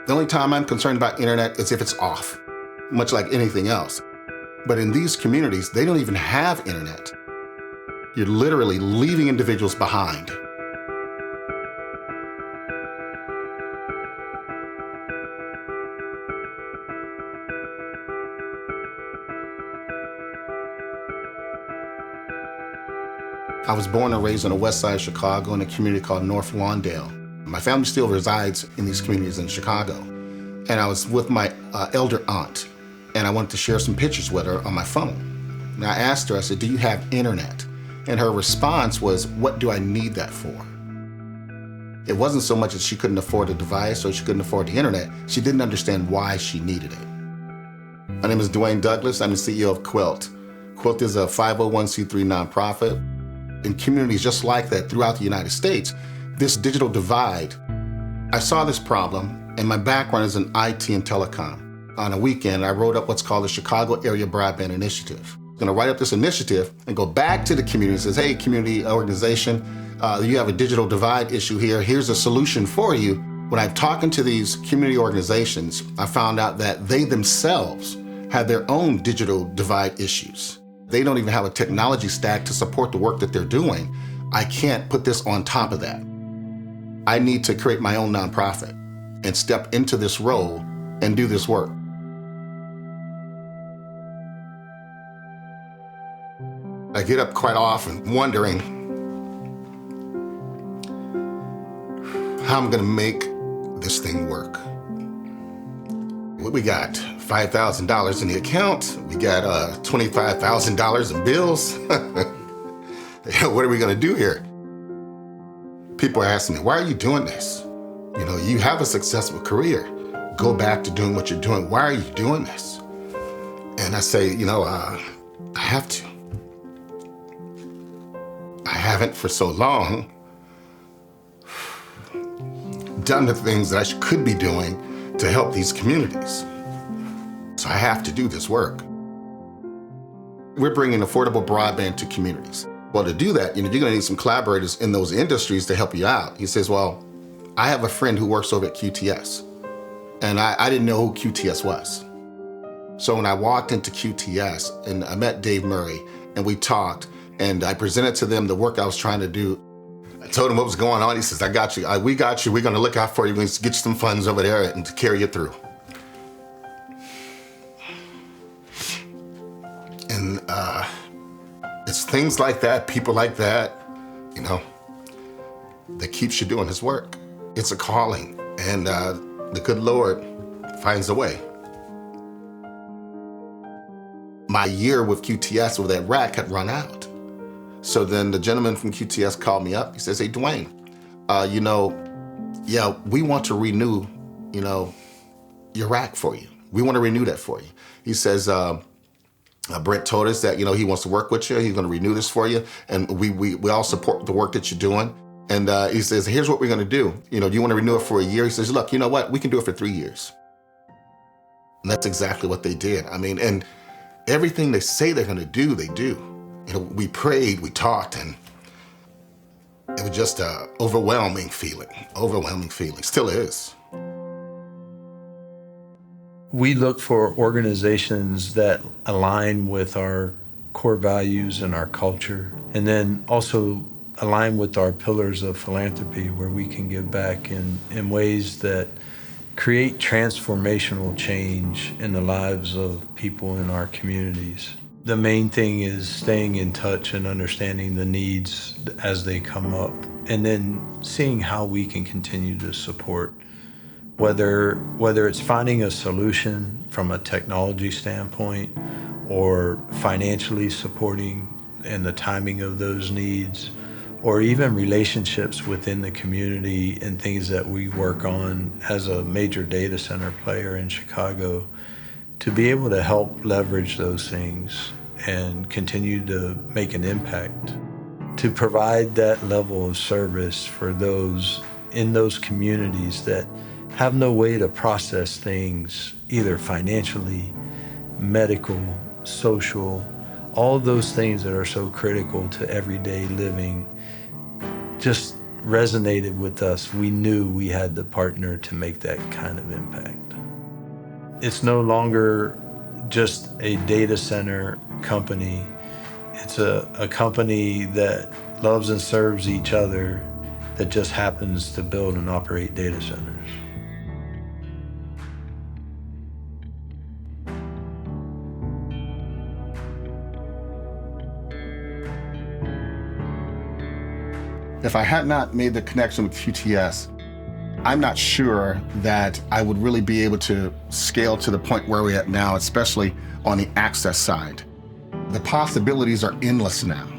The only time I'm concerned about internet is if it's off, much like anything else. But in these communities, they don't even have internet. You're literally leaving individuals behind. I was born and raised on the west side of Chicago in a community called North Lawndale. My family still resides in these communities in Chicago. And I was with my elder aunt, and I wanted to share some pictures with her on my phone. And I asked her, I said, "Do you have internet?" And her response was, "What do I need that for?" It wasn't so much that she couldn't afford a device or she couldn't afford the internet. She didn't understand why she needed it. My name is Dwayne Douglas. I'm the CEO of Quilt. Quilt is a 501c3 nonprofit. In communities just like that throughout the United States, this digital divide, I saw this problem, and my background is in IT and telecom. On a weekend, I wrote up what's called the Chicago Area Broadband Initiative. I'm gonna write up this initiative and go back to the community and says, "Hey, community organization, you have a digital divide issue here. Here's a solution for you." When I'm talking to these community organizations, I found out that they themselves have their own digital divide issues. They don't even have a technology stack to support the work that they're doing. I can't put this on top of that. I need to create my own nonprofit and step into this role and do this work. I get up quite often wondering how I'm gonna make this thing work. We got $5,000 in the account. We got $25,000 in bills. What are we gonna do here? People are asking me, "Why are you doing this? You know, you have a successful career. Go back to doing what you're doing. Why are you doing this?" And I say, I have to. I haven't for so long done the things that I could be doing to help these communities. So I have to do this work. We're bringing affordable broadband to communities. Well, to do that, you're gonna need some collaborators in those industries to help you out. He says, "Well, I have a friend who works over at QTS." And I didn't know who QTS was. So when I walked into QTS and I met Dave Murray and we talked and I presented to them the work I was trying to do. I told him what was going on. He says, "I got you, we got you. We're gonna look out for you. We're gonna get you some funds over there and to carry you through." And it's things like that, people like that, that keeps you doing this work. It's a calling, and the good Lord finds a way. My year with QTS with that rack had run out. So then the gentleman from QTS called me up. He says, "Hey, Dwayne, we want to renew, your rack for you. We want to renew that for you." He says, "Brent told us that, he wants to work with you. He's going to renew this for you. And we all support the work that you're doing." And he says, "Here's what we're going to do. Do you want to renew it for a year?" He says, "Look, you know what? We can do it for 3 years." And that's exactly what they did. And everything they say they're going to do, they do. We prayed, we talked, and it was just an overwhelming feeling, still is. We look for organizations that align with our core values and our culture, and then also align with our pillars of philanthropy, where we can give back in ways that create transformational change in the lives of people in our communities. The main thing is staying in touch and understanding the needs as they come up, and then seeing how we can continue to support, whether it's finding a solution from a technology standpoint or financially supporting and the timing of those needs, or even relationships within the community and things that we work on as a major data center player in Chicago, to be able to help leverage those things and continue to make an impact, to provide that level of service for those in those communities that have no way to process things, either financially, medical, social, all those things that are so critical to everyday living. Just resonated with us. We knew we had the partner to make that kind of impact. It's no longer just a data center company. It's a company that loves and serves each other, that just happens to build and operate data centers. If I had not made the connection with QTS, I'm not sure that I would really be able to scale to the point where we're at now, especially on the access side. The possibilities are endless now.